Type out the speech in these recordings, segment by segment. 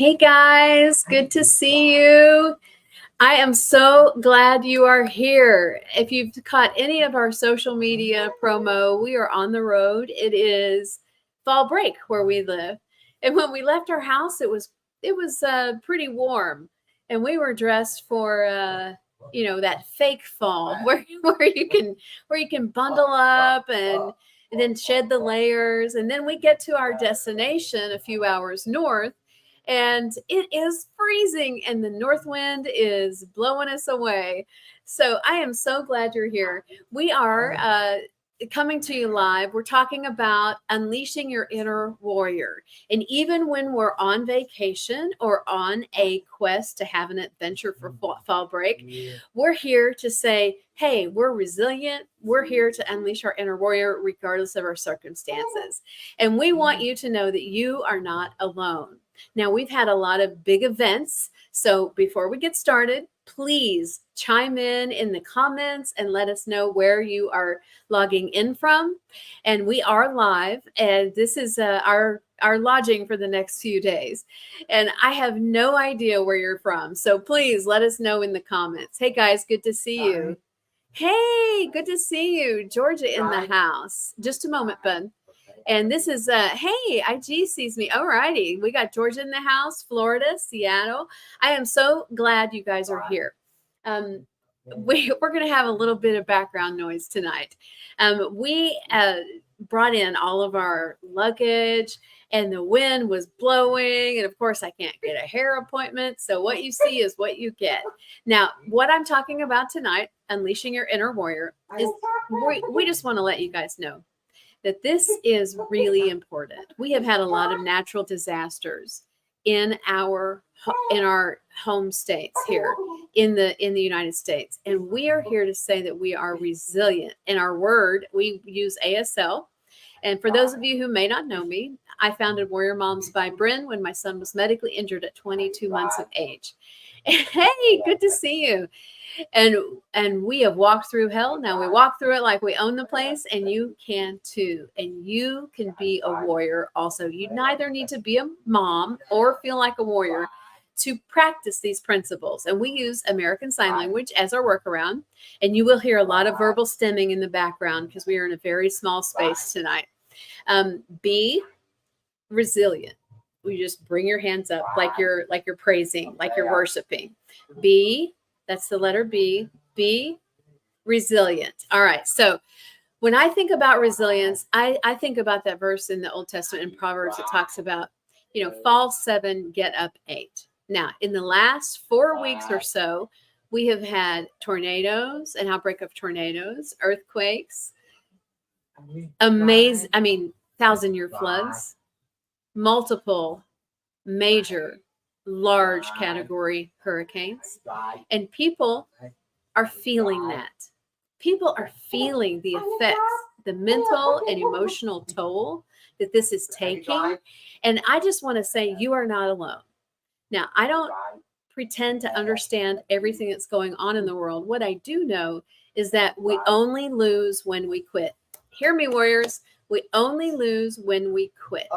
Hey guys, good to see you. I am so glad you are here. If you've caught any of our social media promo, we are on the road. It is fall break where we live. And when we left our house, it was pretty warm. And we were dressed for that fake fall where you can bundle up and then shed the layers. And then we get to our destination a few hours north and it is freezing and the north wind is blowing us away. So I am so glad you're here. We are coming to you live. We're talking about unleashing your inner warrior. And even when we're on vacation or on a quest to have an adventure for fall break, we're here to say, hey, we're resilient. We're here to unleash our inner warrior regardless of our circumstances. And we want you to know that you are not alone. Now, we've had a lot of big events. So before we get started, please chime in the comments and let us know where you are logging in from. And we are live, and this is our lodging for the next few days. And I have no idea where you're from. So please let us know in the comments. Hey guys, good to see you. Hey, good to see you. Georgia in the house. Just a moment, bud. And this is, hey, IG sees me. All righty. We got Georgia in the house, Florida, Seattle. I am so glad you guys are here. We're going to have a little bit of background noise tonight. We brought in all of our luggage and the wind was blowing. And of course, I can't get a hair appointment. So what you see is what you get. Now, what I'm talking about tonight, unleashing your inner warrior, is we just want to let you guys know that this is really important. We have had a lot of natural disasters in our home states here in the United States, and we are here to say that we are resilient. In our word, we use ASL. And for those of you who may not know me, I founded Warrior Moms by Bren when my son was medically injured at 22 months of age. Hey, good to see you. And we have walked through hell. Now we walk through it like we own the place, and you can too. And you can be a warrior also. You neither need to be a mom or feel like a warrior to practice these principles. And we use American Sign Language as our workaround. And you will hear a lot of verbal stemming in the background because we are in a very small space tonight. Be resilient. You just bring your hands up like you're praising, like you're worshiping. That's the letter B. Be resilient. All right. So when I think about resilience, I think about that verse in the Old Testament in Proverbs that talks about, fall 7, get up 8. Now, in the last 4 weeks or so, we have had tornadoes, an outbreak of tornadoes, earthquakes, 1,000-year floods, multiple major large category hurricanes, and people are feeling that. People are feeling the effects, the mental and emotional toll that this is taking. And I just want to say you are not alone. Now, I don't pretend to understand everything that's going on in the world. What I do know is that we only lose when we quit. Hear me, warriors. We only lose when we quit.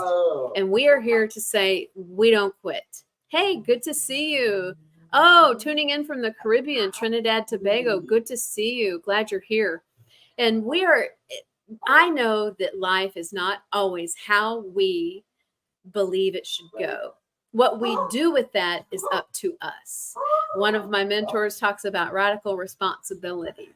And we are here to say we don't quit. Hey, good to see you. Oh, tuning in from the Caribbean, Trinidad, Tobago. Good to see you. Glad you're here. And I know that life is not always how we believe it should go. What we do with that is up to us. One of my mentors talks about radical responsibility.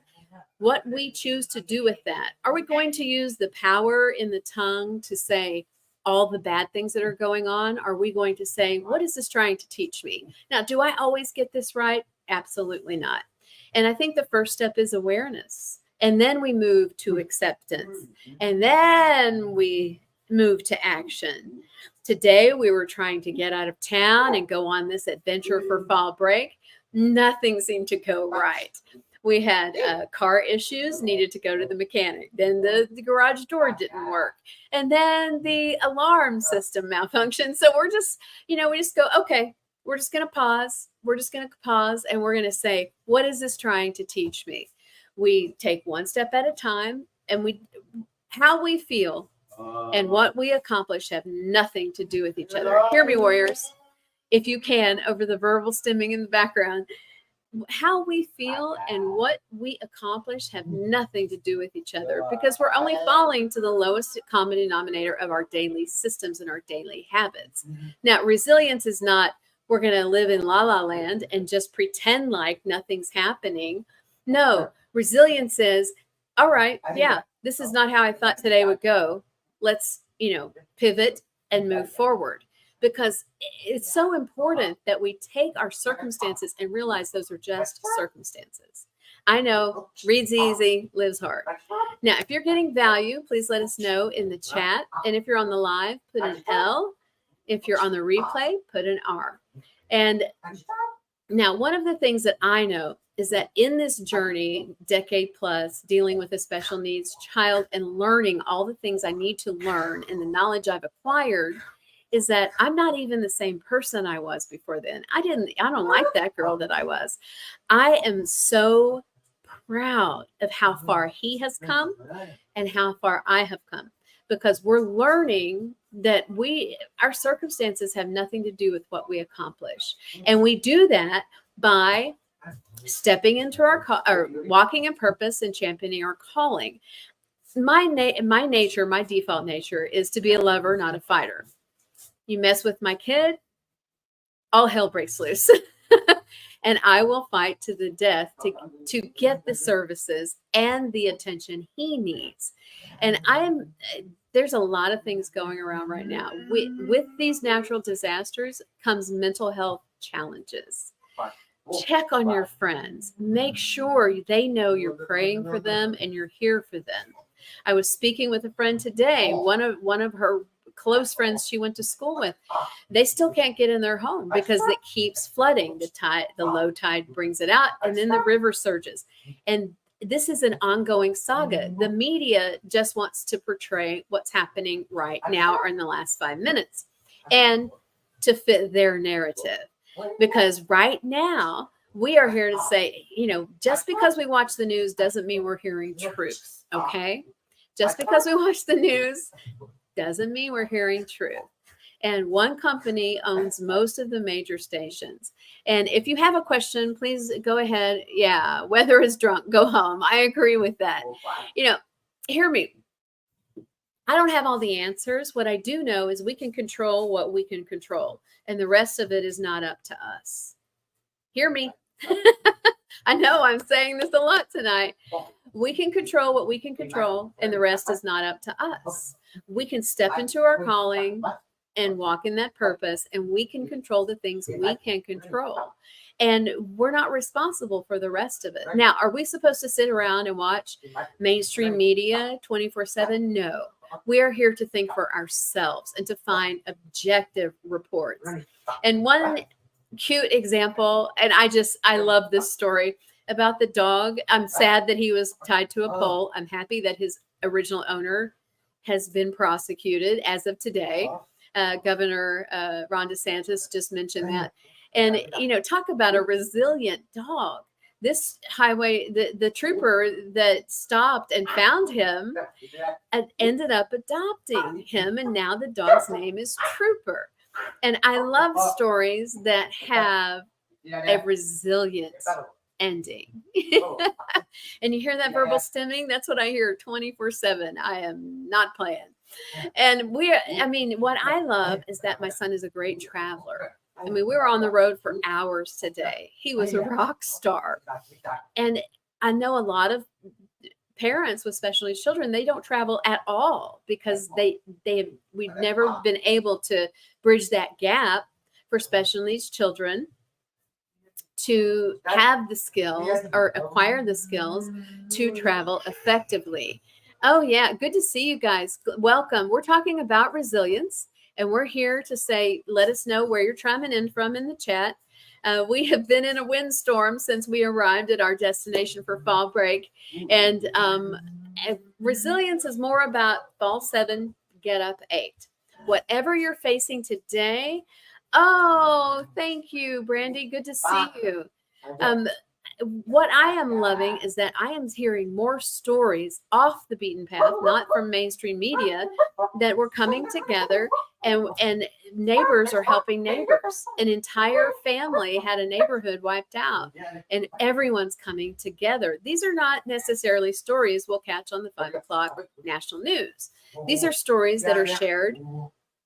What we choose to do with that. Are we going to use the power in the tongue to say all the bad things that are going on? Are we going to say, what is this trying to teach me? Now, do I always get this right? Absolutely not. And I think the first step is awareness. And then we move to acceptance. And then we move to action. Today, we were trying to get out of town and go on this adventure for fall break. Nothing seemed to go right. We had car issues, needed to go to the mechanic. Then the garage door didn't work. And then the alarm system malfunctioned. So we're just, we just go, okay, we're just going to pause. We're just going to pause and we're going to say, what is this trying to teach me? We take one step at a time, and how we feel and what we accomplish have nothing to do with each other. Hear me, warriors. if you can, over the verbal stimming in the background. How we feel and what we accomplish have nothing to do with each other, because we're only falling to the lowest common denominator of our daily systems and our daily habits. Now, resilience is not we're going to live in la la land and just pretend like nothing's happening. No, resilience is, all right, yeah, this is not how I thought today would go. Let's, pivot and move forward. Because it's so important that we take our circumstances and realize those are just circumstances. I know, reads easy, lives hard. Now, if you're getting value, please let us know in the chat. And if you're on the live, put an L. If you're on the replay, put an R. And now, one of the things that I know is that in this journey, decade plus, dealing with a special needs child and learning all the things I need to learn and the knowledge I've acquired, is that I'm not even the same person I was before then. I don't like that girl that I was. I am so proud of how far he has come and how far I have come, because we're learning that our circumstances have nothing to do with what we accomplish. And we do that by stepping into or walking in purpose and championing our calling. My nature, my default nature is to be a lover, not a fighter. You mess with my kid, all hell breaks loose. And I will fight to the death to get the services and the attention he needs. And there's a lot of things going around right now. With these natural disasters comes mental health challenges. Check on your friends. Make sure they know you're praying for them and you're here for them. I was speaking with a friend today, one of her close friends she went to school with. They still can't get in their home because it keeps flooding. The low tide brings it out, and then the river surges. And this is an ongoing saga. The media just wants to portray what's happening right now or in the last 5 minutes, and to fit their narrative. Because right now we are here to say, just because we watch the news doesn't mean we're hearing truth. Okay. Just because we watch the news doesn't mean we're hearing truth. And one company owns most of the major stations. And if you have a question, please go ahead. Yeah, weather is drunk. Go home. I agree with that. Hear me. I don't have all the answers. What I do know is we can control what we can control, and the rest of it is not up to us. Hear me. I know I'm saying this a lot tonight. We can control what we can control, and the rest is not up to us. We can step into our calling and walk in that purpose, and we can control the things we can control. And we're not responsible for the rest of it. Now, are we supposed to sit around and watch mainstream media 24/7? No. We are here to think for ourselves and to find objective reports. And one cute example, and I love this story about the dog. I'm sad that he was tied to a pole. I'm happy that his original owner has been prosecuted as of today. Governor Ron DeSantis just mentioned that. And, talk about a resilient dog. This the trooper that stopped and found him ended up adopting him. And now the dog's name is Trooper. And I love stories that have a resilient ending. And you hear that verbal stimming? That's what I hear 24/7. I am not playing. And what I love is that my son is a great traveler. We were on the road for hours today. He was a rock star. And I know a lot of parents with special needs children, they don't travel at all because we've never been able to bridge that gap for special needs children to have the skills or acquire the skills to travel effectively. Oh, yeah. Good to see you guys. Welcome. We're talking about resilience, and we're here to say, let us know where you're chiming in from in the chat. We have been in a windstorm since we arrived at our destination for fall break. And resilience is more about fall 7, get up 8. Whatever you're facing today. Oh, thank you, Brandy. Good to see you. What I am loving is that I am hearing more stories off the beaten path, not from mainstream media, that we're coming together and neighbors are helping neighbors. An entire family had a neighborhood wiped out, and everyone's coming together. These are not necessarily stories we'll catch on the 5 o'clock national news. These are stories that are shared,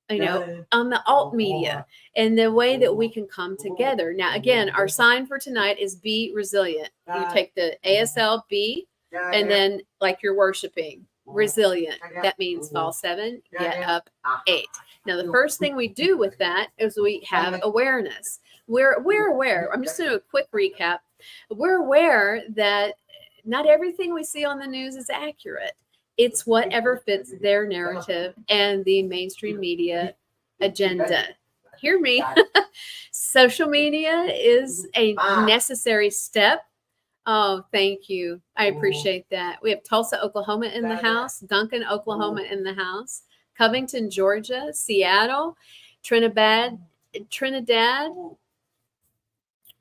on the alt media, and the way that we can come together. Now, again, our sign for tonight is be resilient. You take the ASL B, and then like you're worshiping resilient. That means fall 7, get up 8. Now, the first thing we do with that is we have awareness. We're aware. I'm just going to do a quick recap. We're aware that not everything we see on the news is accurate. It's whatever fits their narrative and the mainstream media agenda. Hear me. Social media is a necessary step. Oh, thank you. I appreciate that. We have Tulsa, Oklahoma in the house, Duncan, Oklahoma in the house, Covington, Georgia, Seattle, Trinidad.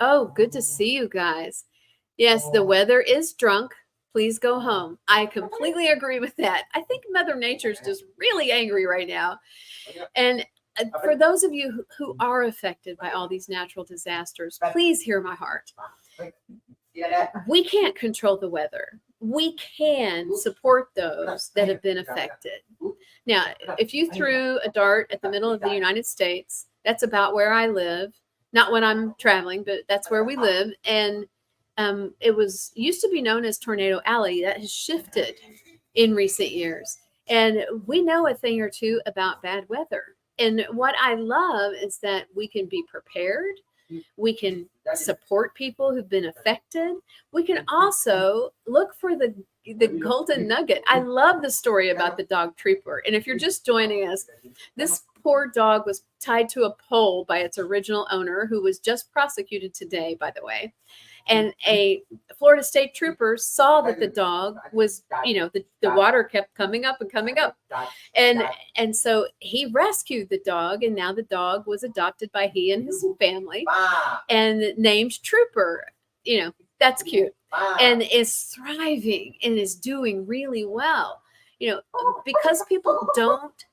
Oh, good to see you guys. Yes, the weather is drunk. Please go home. I completely agree with that. I think Mother Nature's just really angry right now. And for those of you who are affected by all these natural disasters, please hear my heart. We can't control the weather. We can support those that have been affected. Now, if you threw a dart at the middle of the United States, that's about where I live. Not when I'm traveling, but that's where we live. And it used to be known as Tornado Alley. That has shifted in recent years. And we know a thing or two about bad weather. And what I love is that we can be prepared. We can support people who've been affected. We can also look for the golden nugget. I love the story about the dog Trooper. And if you're just joining us, this poor dog was tied to a pole by its original owner, who was just prosecuted today, by the way. And a Florida State trooper saw that the dog was, the water kept coming up and coming up. And so he rescued the dog, and now the dog was adopted by he and his family and named Trooper. That's cute. And is thriving and is doing really well. Because people don't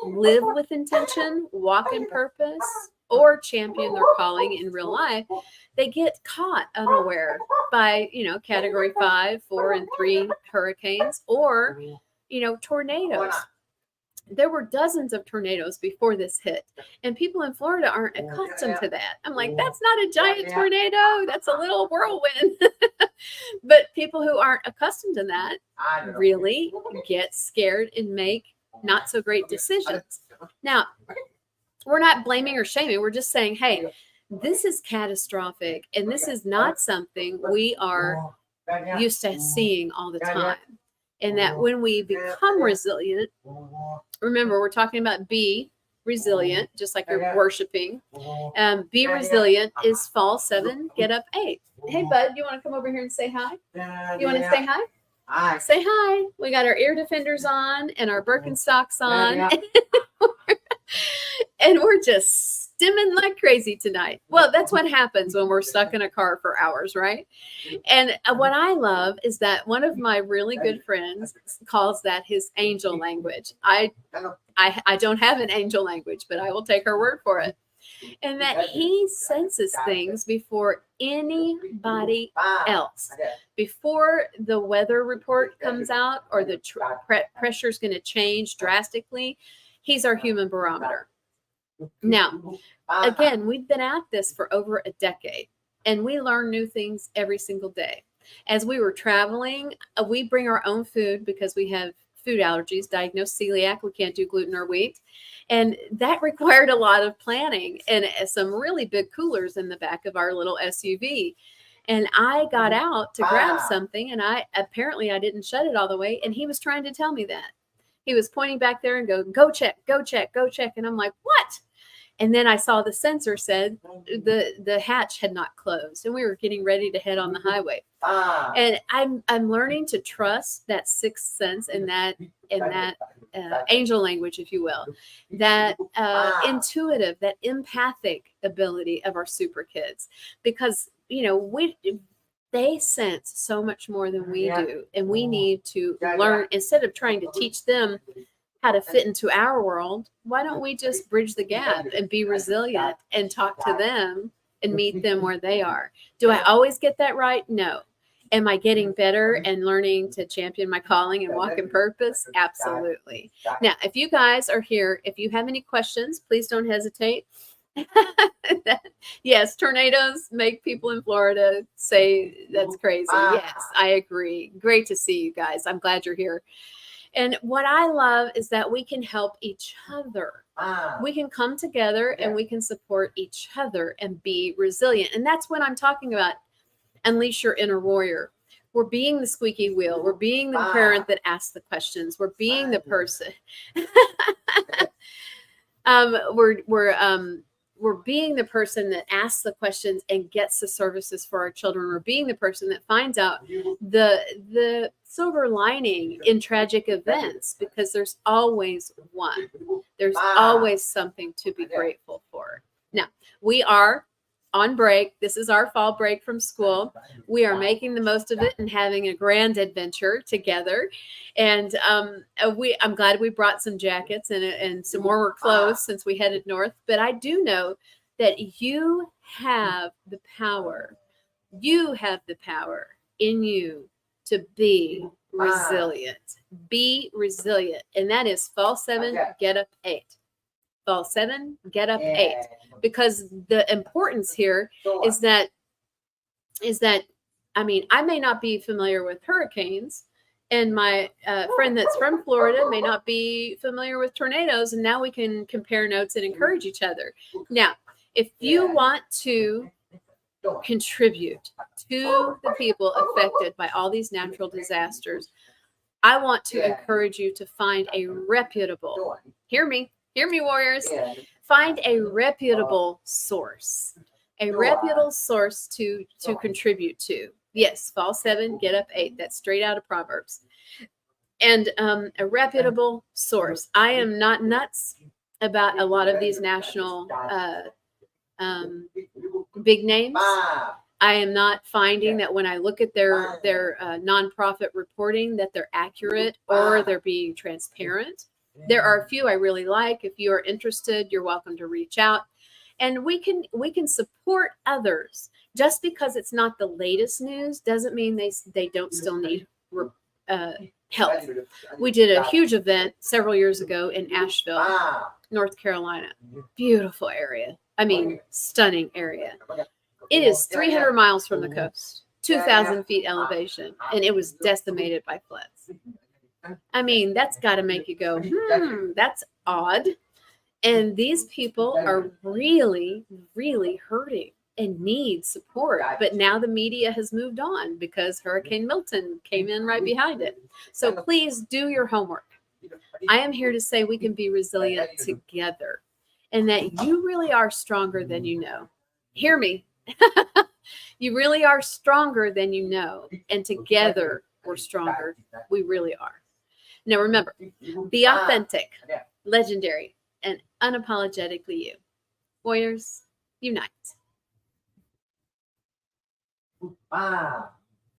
live with intention, walk in purpose, or champion their calling in real life, they get caught unaware by, category 5, 4, and 3 hurricanes or, tornadoes. There were dozens of tornadoes before this hit, and people in Florida aren't accustomed to that. I'm like, that's not a giant tornado. That's a little whirlwind. But people who aren't accustomed to that really get scared and make not so great decisions. Now, we're not blaming or shaming. We're just saying, hey, this is catastrophic, and this is not something we are used to seeing all the time. And that when we become resilient, remember, we're talking about be resilient, just like you're worshiping. Be resilient is fall 7, get up 8. Hey, bud, you want to come over here and say hi? You want to say hi? Hi. Say hi. We got our ear defenders on and our Birkenstocks on. And we're just stimming like crazy tonight. Well, that's what happens when we're stuck in a car for hours, right? And what I love is that one of my really good friends calls that his angel language. I don't have an angel language, but I will take her word for it. And that he senses things before anybody else. Before the weather report comes out or the pressure is going to change drastically, he's our human barometer. Now, again, we've been at this for over a decade, and we learn new things every single day. As we were traveling, we bring our own food because we have food allergies, diagnosed celiac. We can't do gluten or wheat. And that required a lot of planning and some really big coolers in the back of our little SUV. And I got out to grab something, and I didn't shut it all the way. And he was trying to tell me that. He was pointing back there and go check, go check, go check. And I'm like, what? And then I saw the sensor said the hatch had not closed, and we were getting ready to head on the highway. And I'm learning to trust that sixth sense and that angel language, if you will, that intuitive, that empathic ability of our super kids, because they sense so much more than we do, and we need to learn instead of trying to teach them how to fit into our world, why don't we just bridge the gap and be resilient and talk to them and meet them where they are? Do I always get that right? No. Am I getting better and learning to champion my calling and walk in purpose? Absolutely. Now, if you guys are here, if you have any questions, please don't hesitate. Yes, tornadoes make people in Florida say that's crazy. Yes, I agree. Great to see you guys. I'm glad you're here. And what I love is that we can help each other. We can come together and we can support each other and be resilient. And that's what I'm talking about. Unleash your inner warrior. We're being the squeaky wheel. We're being the parent that asks the questions. We're being the person. We're being the person that asks the questions and gets the services for our children. We're being the person that finds out the silver lining in tragic events, because there's always one. There's always something to be grateful for. Now, we are on break. This is our fall break from school. We are making the most of it and having a grand adventure together. And I'm glad we brought some jackets and some warmer clothes since we headed north. But I do know that you have the power. You have the power in you to be resilient. Be resilient. And that is fall 7, get up 8. Fall 7, get up 8. Because the importance here is that I mean, I may not be familiar with hurricanes, and my friend that's from Florida may not be familiar with tornadoes, and now we can compare notes and encourage each other. Now, if you want to contribute to the people affected by all these natural disasters, I want to encourage you to find a reputable, hear me, warriors, find a reputable source, to contribute to. Yes, fall 7, get up 8. That's straight out of Proverbs. And a reputable source. I am not nuts about a lot of these national big names. I am not finding that when I look at their nonprofit reporting that they're accurate or they're being transparent. There are a few I really like. If you are interested, you're welcome to reach out, and we can support others. Just because it's not the latest news doesn't mean they don't still need help. We did a huge event several years ago in Asheville, North Carolina. Beautiful area. I mean, stunning area. It is 300 miles from the coast, 2,000 feet elevation, and it was decimated by floods. I mean, that's got to make you go, that's odd. And these people are really, really hurting and need support. But now the media has moved on because Hurricane Milton came in right behind it. So please do your homework. I am here to say we can be resilient together and that you really are stronger than you know. Hear me. You really are stronger than you know. And together we're stronger. We really are. Now remember, be authentic, legendary, and unapologetically you. Warriors, unite.